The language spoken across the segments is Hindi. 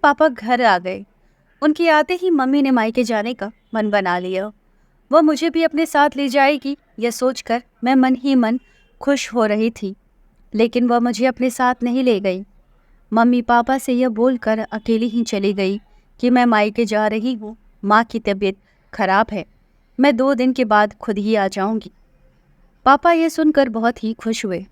पापा घर आ गए। उनके आते ही मम्मी ने मायके जाने का मन बना लिया। वह मुझे भी अपने साथ ले जाएगी, यह सोचकर मैं मन ही मन खुश हो रही थी। लेकिन वह मुझे अपने साथ नहीं ले गई। मम्मी पापा से यह बोलकर अकेली ही चली गई कि मैं मायके जा रही हूँ, माँ की तबीयत खराब है, मैं 2 दिन के बाद खुद ही आ जाऊंगी। पापा ये सुनकर बहुत ही खुश हुए।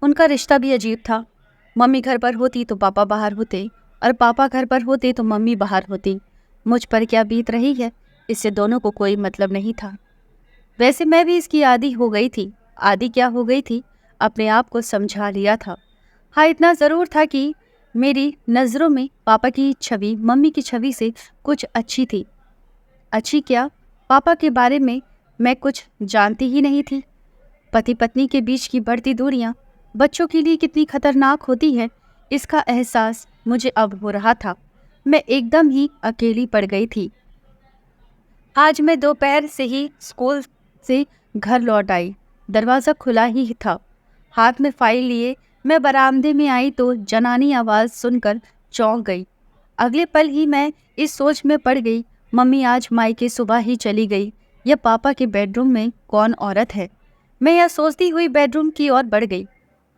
उनका रिश्ता भी अजीब था। मम्मी घर पर होती तो पापा बाहर होते, और पापा घर पर होते तो मम्मी बाहर होती। मुझ पर क्या बीत रही है, इससे दोनों को कोई मतलब नहीं था। वैसे मैं भी इसकी आदी हो गई थी। आदी क्या हो गई थी, अपने आप को समझा लिया था। हाँ, इतना ज़रूर था कि मेरी नज़रों में पापा की छवि मम्मी की छवि से कुछ अच्छी थी। अच्छी क्या, पापा के बारे में मैं कुछ जानती ही नहीं थी। पति पत्नी के बीच की बढ़ती दूरियां बच्चों के लिए कितनी खतरनाक होती है, इसका एहसास मुझे अब हो रहा था। मैं एकदम ही अकेली पड़ गई थी। आज मैं दोपहर से ही स्कूल से घर लौट आई। दरवाज़ा खुला ही था। हाथ में फाइल लिए मैं बरामदे में आई तो जनानी आवाज़ सुनकर चौंक गई। अगले पल ही मैं इस सोच में पड़ गई, मम्मी आज मायके सुबह ही चली गई, या पापा के बेडरूम में कौन औरत है। मैं यह सोचती हुई बेडरूम की ओर बढ़ गई।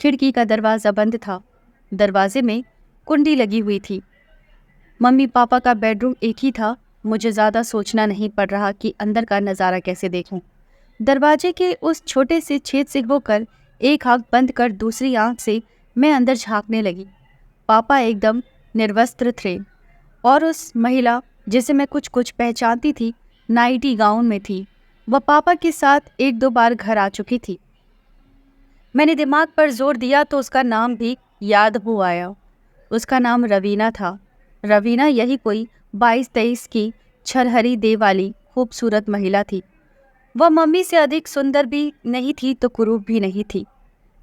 खिड़की का दरवाज़ा बंद था। दरवाजे में कुंडी लगी हुई थी। मम्मी पापा का बेडरूम एक ही था। मुझे ज़्यादा सोचना नहीं पड़ रहा कि अंदर का नज़ारा कैसे देखूं। दरवाजे के उस छोटे से छेद से होकर एक आंख बंद कर दूसरी आंख से मैं अंदर झांकने लगी। पापा एकदम निर्वस्त्र थे, और उस महिला जिसे मैं कुछ कुछ पहचानती थी नाइटी गाउन में थी। वह पापा के साथ 1-2 बार घर आ चुकी थी। मैंने दिमाग पर जोर दिया तो उसका नाम भी याद हो आया। उसका नाम रवीना था। रवीना यही कोई 22-23 की छरहरी देह वाली खूबसूरत महिला थी। वह मम्मी से अधिक सुंदर भी नहीं थी तो कुरूप भी नहीं थी।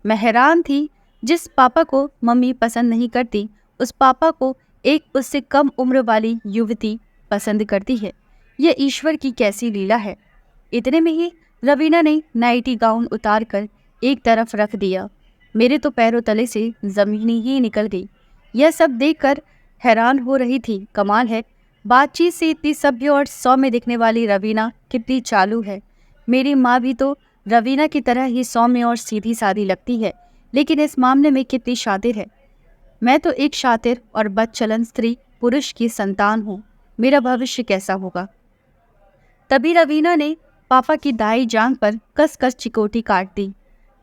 मैं हैरान थी, जिस पापा को मम्मी पसंद नहीं करती, उस पापा को एक उससे कम उम्र वाली युवती पसंद करती है। यह ईश्वर की कैसी लीला है। इतने में ही रवीना ने नाइटी गाउन उतार कर एक तरफ रख दिया। मेरे तो पैरों तले से जमीन ही निकल गई। यह सब देखकर हैरान हो रही थी। कमाल है, बातचीत से इतनी सभ्य और सौम्य दिखने वाली रवीना कितनी चालू है। मेरी माँ भी तो रवीना की तरह ही सौम्य और सीधी सादी लगती है, लेकिन इस मामले में कितनी शातिर है। मैं तो एक शातिर और बदचलन स्त्री पुरुष की संतान हूँ। मेरा भविष्य कैसा होगा। तभी रवीना ने पापा की दाई जांघ पर कस-कस चिकोटी काट दी,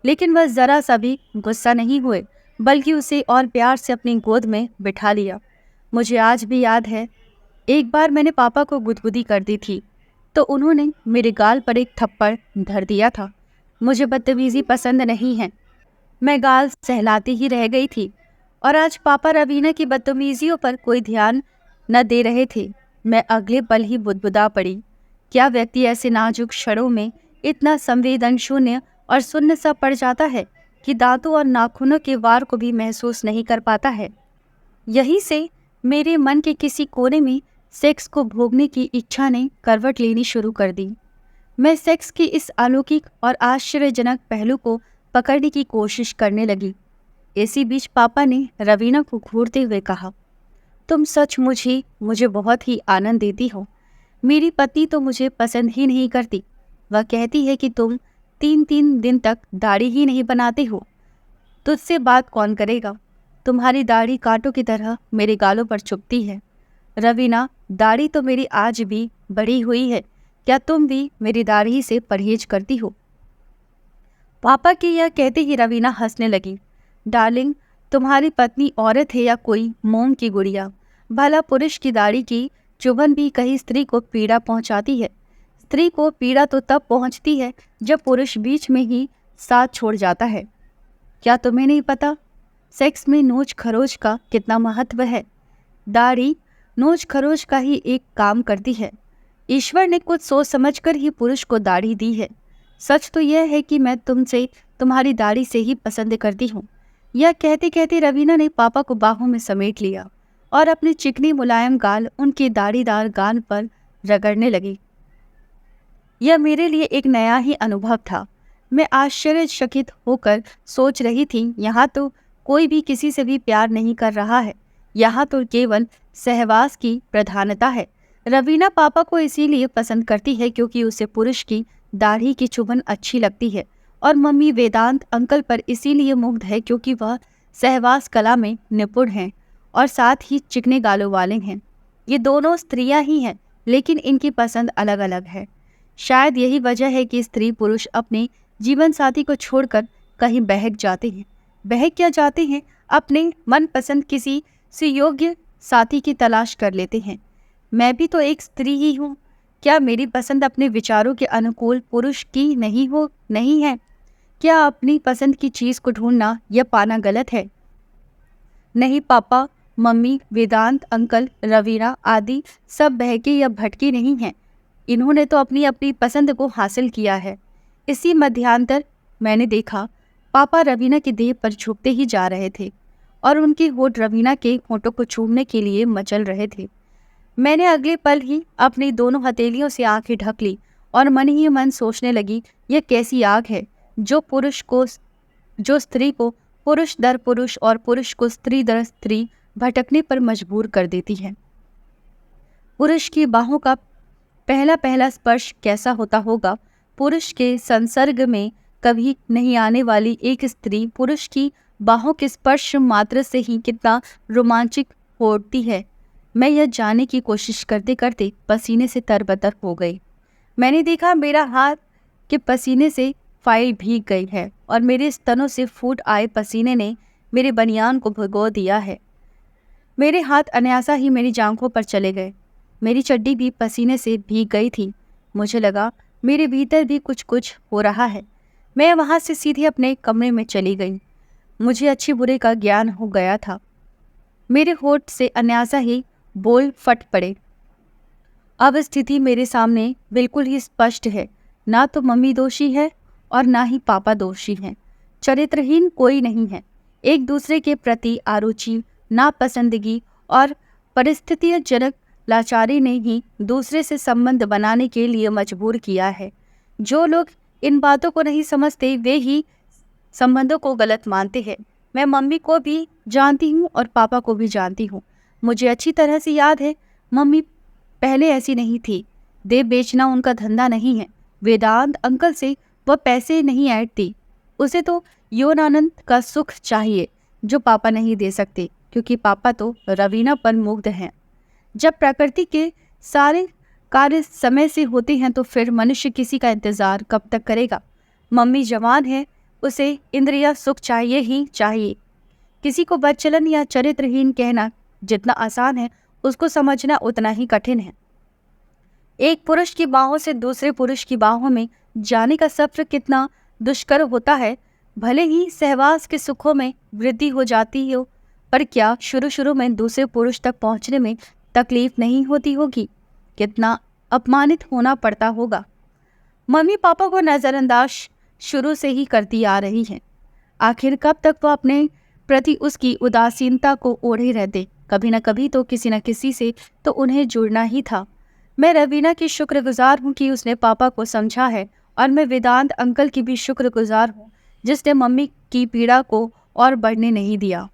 लेकिन वह जरा सा भी गुस्सा नहीं हुए, बल्कि उसे और प्यार से अपनी गोद में बिठा लिया। मुझे आज भी याद है, एक बार मैंने पापा को गुदगुदी कर दी थी तो उन्होंने मेरे गाल पर एक थप्पड़ धर दिया था। मुझे बदतमीजी पसंद नहीं है। मैं गाल सहलाती ही रह गई थी, और आज पापा रवीना की बदतमीजियों पर कोई ध्यान न दे रहे थे। मैं अगले पल ही बुदबुदा पड़ी। क्या व्यक्ति ऐसे नाजुक क्षणों में इतना संवेदन शून्य और सुन्न सा पड़ जाता है कि दांतों और नाखूनों के वार को भी महसूस नहीं कर पाता है। यहीं से मेरे मन के किसी कोने में सेक्स को भोगने की इच्छा ने करवट लेनी शुरू कर दी। मैं सेक्स की इस अलौकिक और आश्चर्यजनक पहलू को पकड़ने की कोशिश करने लगी। इसी बीच पापा ने रवीना को घूरते हुए कहा, तुम सचमुच ही मुझे बहुत ही आनंद देती हो। मेरी पत्नी तो मुझे पसंद ही नहीं करती। वह कहती है कि तुम 3-3 दिन तक दाढ़ी ही नहीं बनाते हो। तुझसे बात कौन करेगा। तुम्हारी दाढ़ी कांटों की तरह मेरे गालों पर चुभती है। रवीना, दाढ़ी तो मेरी आज भी बढ़ी हुई है। क्या तुम भी मेरी दाढ़ी से परहेज करती हो। पापा की यह कहते ही रवीना हंसने लगी। डार्लिंग, तुम्हारी पत्नी औरत है या कोई मोम की गुड़िया। भला पुरुष की दाढ़ी की चुभन भी कहीं स्त्री को पीड़ा पहुंचाती है। स्त्री को पीड़ा तो तब पहुंचती है जब पुरुष बीच में ही साथ छोड़ जाता है। क्या तुम्हें नहीं पता, सेक्स में नोच खरोच का कितना महत्व है। दाढ़ी नोच खरोच का ही एक काम करती है। ईश्वर ने कुछ सोच समझकर ही पुरुष को दाढ़ी दी है। सच तो यह है कि मैं तुमसे तुम्हारी दाढ़ी से ही पसंद करती हूँ। यह कहते कहते रवीना ने पापा को बाहों में समेट लिया और अपनी चिकनी मुलायम गाल उनके दाढ़ीदार गाल पर रगड़ने लगी। यह मेरे लिए एक नया ही अनुभव था। मैं आश्चर्यचकित होकर सोच रही थी, यहाँ तो कोई भी किसी से भी प्यार नहीं कर रहा है। यहाँ तो केवल सहवास की प्रधानता है। रवीना पापा को इसीलिए पसंद करती है क्योंकि उसे पुरुष की दाढ़ी की चुभन अच्छी लगती है, और मम्मी वेदांत अंकल पर इसीलिए मुग्ध है क्योंकि वह सहवास कला में निपुण हैं और साथ ही चिकने गालों वाले हैं। ये दोनों स्त्रियां ही हैं, लेकिन इनकी पसंद अलग अलग है। शायद यही वजह है कि स्त्री पुरुष अपने जीवन साथी को छोड़कर कहीं बहक जाते हैं। बहक क्या जाते हैं, अपने मनपसंद किसी सुयोग्य साथी की तलाश कर लेते हैं। मैं भी तो एक स्त्री ही हूँ। क्या मेरी पसंद अपने विचारों के अनुकूल पुरुष की नहीं है? क्या अपनी पसंद की चीज़ को ढूंढना या पाना गलत है? नहीं पापा, मम्मी, वेदांत अंकल, रवीना आदि सब बहके या भटके नहीं हैं। इन्होंने तो अपनी अपनी पसंद को हासिल किया है। इसी मध्यांतर मैंने देखा पापा रवीना की देह पर झुकते ही जा रहे थे और उनके होठ रवीना के होठों को छूने के लिए मचल रहे थे। मैंने अगले पल ही अपनी दोनों हथेलियों से आंखें ढक ली और मन ही मन सोचने लगी, यह कैसी आग है जो स्त्री को पुरुष दर पुरुष और पुरुष को स्त्री दर स्त्री भटकने पर मजबूर कर देती है। पुरुष की बाहों का पहला पहला स्पर्श कैसा होता होगा? पुरुष के संसर्ग में कभी नहीं आने वाली एक स्त्री पुरुष की बाहों के स्पर्श मात्र से ही कितना रोमांचित होती है। मैं यह जानने की कोशिश करते करते पसीने से तरबतर हो गई। मैंने देखा मेरा हाथ के पसीने से फाइल भीग गई है और मेरे स्तनों से फूट आए पसीने ने मेरे बनियान को भिगो दिया है। मेरे हाथ अनायासा ही मेरी जांघों पर चले गए। मेरी चड्डी भी पसीने से भीग गई थी। मुझे लगा मेरे भीतर भी कुछ कुछ हो रहा है। मैं वहाँ से सीधे अपने कमरे में चली गई। मुझे अच्छे बुरे का ज्ञान हो गया था। मेरे होठ से अनायासा ही बोल फट पड़े। अब स्थिति मेरे सामने बिल्कुल ही स्पष्ट है। ना तो मम्मी दोषी है और ना ही पापा दोषी हैं। चरित्रहीन कोई नहीं है। एक दूसरे के प्रति आरुचि, नापसंदगी और परिस्थितिजनक लाचारी ने ही दूसरे से संबंध बनाने के लिए मजबूर किया है। जो लोग इन बातों को नहीं समझते वे ही संबंधों को गलत मानते हैं। मैं मम्मी को भी जानती हूँ और पापा को भी जानती हूँ। मुझे अच्छी तरह से याद है मम्मी पहले ऐसी नहीं थी। देह बेचना उनका धंधा नहीं है। वेदांत अंकल से वह पैसे नहीं ऐंठती। उसे तो यौनानंद का सुख चाहिए जो पापा नहीं दे सकते, क्योंकि पापा तो रवीना पर मुग्ध हैं। जब प्रकृति के सारे कार्य समय से होते हैं तो फिर मनुष्य किसी का इंतजार कब तक करेगा? मम्मी जवान है, उसे इंद्रिया सुख चाहिए ही चाहिए। किसी को बदचलन या चरित्रहीन कहना जितना आसान है उसको समझना उतना ही कठिन है। एक पुरुष की बाहों से दूसरे पुरुष की बाहों में जाने का सफर कितना दुष्कर होता है। भले ही सहवास के सुखों में वृद्धि हो जाती हो, पर क्या शुरू शुरू में दूसरे पुरुष तक पहुंचने में तकलीफ नहीं होती होगी? कितना अपमानित होना पड़ता होगा। मम्मी पापा को नज़रअंदाज शुरू से ही करती आ रही है। आखिर कब तक वो अपने प्रति उसकी उदासीनता को ओढ़े रहते? कभी न कभी तो किसी न किसी से तो उन्हें जुड़ना ही था। मैं रवीना की शुक्रगुजार हूँ कि उसने पापा को समझा है, और मैं वेदांत अंकल की भी शुक्रगुजार हूँ जिसने मम्मी की पीड़ा को और बढ़ने नहीं दिया।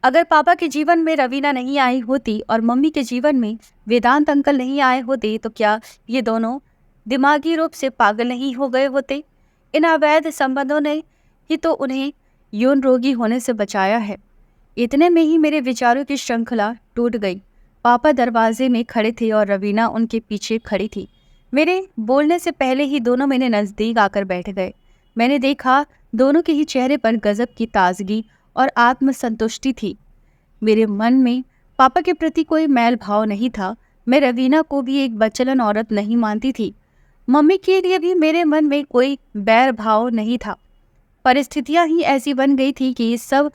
अगर पापा के जीवन में रवीना नहीं आई होती और मम्मी के जीवन में वेदांत अंकल नहीं आए होते तो क्या ये दोनों दिमागी रूप से पागल नहीं हो गए होते? इन अवैध संबंधों ने ही तो उन्हें यौन रोगी होने से बचाया है। इतने में ही मेरे विचारों की श्रृंखला टूट गई। पापा दरवाजे में खड़े थे और रवीना उनके पीछे खड़ी थी। मेरे बोलने से पहले ही दोनों मेरे नज़दीक आकर बैठ गए। मैंने देखा दोनों के ही चेहरे पर गजब की ताजगी और आत्मसंतुष्टि थी। मेरे मन में पापा के प्रति कोई मैल भाव नहीं था। मैं रवीना को भी एक बचलन औरत नहीं मानती थी। मम्मी के लिए भी मेरे मन में कोई बैर भाव नहीं था। परिस्थितियां ही ऐसी बन गई थी कि सब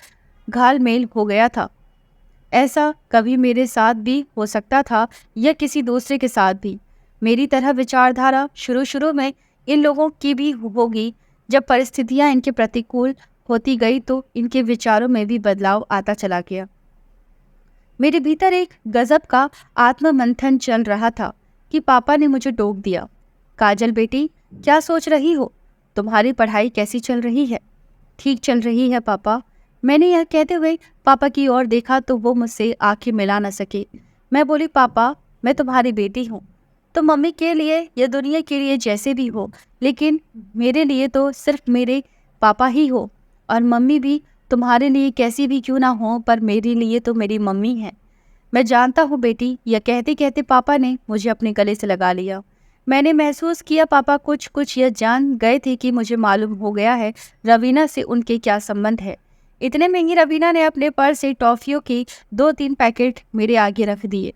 घालमेल हो गया था। ऐसा कभी मेरे साथ भी हो सकता था या किसी दूसरे के साथ भी। मेरी तरह विचारधारा शुरू शुरू में इन लोगों की भी होगी। जब परिस्थितियां इनके प्रतिकूल होती गई तो इनके विचारों में भी बदलाव आता चला गया। मेरे भीतर एक गजब का आत्ममंथन चल रहा था कि पापा ने मुझे टोक दिया। काजल बेटी, क्या सोच रही हो? तुम्हारी पढ़ाई कैसी चल रही है? ठीक चल रही है पापा। मैंने यह कहते हुए पापा की ओर देखा तो वो मुझसे आंखें मिला न सके। मैं बोली, पापा मैं तुम्हारी बेटी हूँ। तो मम्मी के लिए या दुनिया के लिए जैसे भी हो, लेकिन मेरे लिए तो सिर्फ मेरे पापा ही हो, और मम्मी भी तुम्हारे लिए कैसी भी क्यों ना हो, पर मेरे लिए तो मेरी मम्मी है। मैं जानता हूँ बेटी। यह कहते कहते पापा ने मुझे अपने गले से लगा लिया। मैंने महसूस किया पापा कुछ कुछ यह जान गए थे कि मुझे मालूम हो गया है रवीना से उनके क्या संबंध है। इतने में ही रवीना ने अपने पर्स से टॉफियों के 2-3 पैकेट मेरे आगे रख दिए।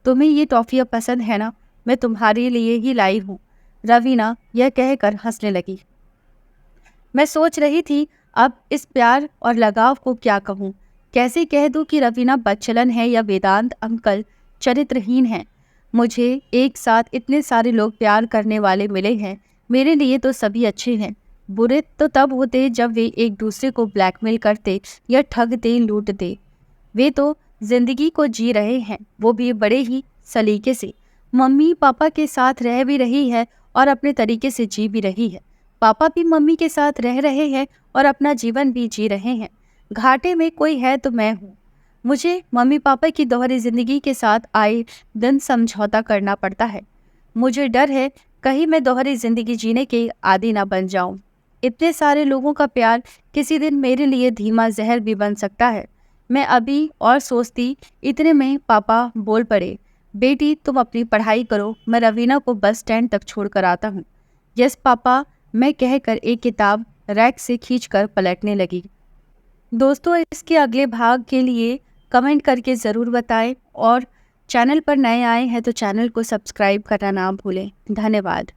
तुम्हें ये टॉफियाँ पसंद है ना? मैं तुम्हारे लिए ही लाई हूँ। रवीना यह कहकर हंसने लगी। मैं सोच रही थी अब इस प्यार और लगाव को क्या कहूँ। कैसे कह दूँ कि रवीना बच्चलन है या वेदांत अंकल चरित्रहीन है। मुझे एक साथ इतने सारे लोग प्यार करने वाले मिले हैं। मेरे लिए तो सभी अच्छे हैं। बुरे तो तब होते जब वे एक दूसरे को ब्लैकमेल करते या ठगते लूटते। वे तो जिंदगी को जी रहे हैं, वो भी बड़े ही सलीके से। मम्मी पापा के साथ रह भी रही है और अपने तरीके से जी भी रही है। पापा भी मम्मी के साथ रह रहे हैं और अपना जीवन भी जी रहे हैं। घाटे में कोई है तो मैं हूँ। मुझे मम्मी पापा की दोहरी जिंदगी के साथ आए दिन समझौता करना पड़ता है। मुझे डर है कहीं मैं दोहरी जिंदगी जीने के आदी ना बन जाऊं। इतने सारे लोगों का प्यार किसी दिन मेरे लिए धीमा जहर भी बन सकता है। मैं अभी और सोचती, इतने में पापा बोल पड़े, बेटी तुम अपनी पढ़ाई करो, मैं रवीना को बस स्टैंड तक छोड़ कर आता हूँ। यस पापा, मैं कहकर एक किताब रैक से खींचकर पलटने लगी। दोस्तों, इसके अगले भाग के लिए कमेंट करके ज़रूर बताएं और चैनल पर नए आए हैं तो चैनल को सब्सक्राइब करना ना भूलें। धन्यवाद।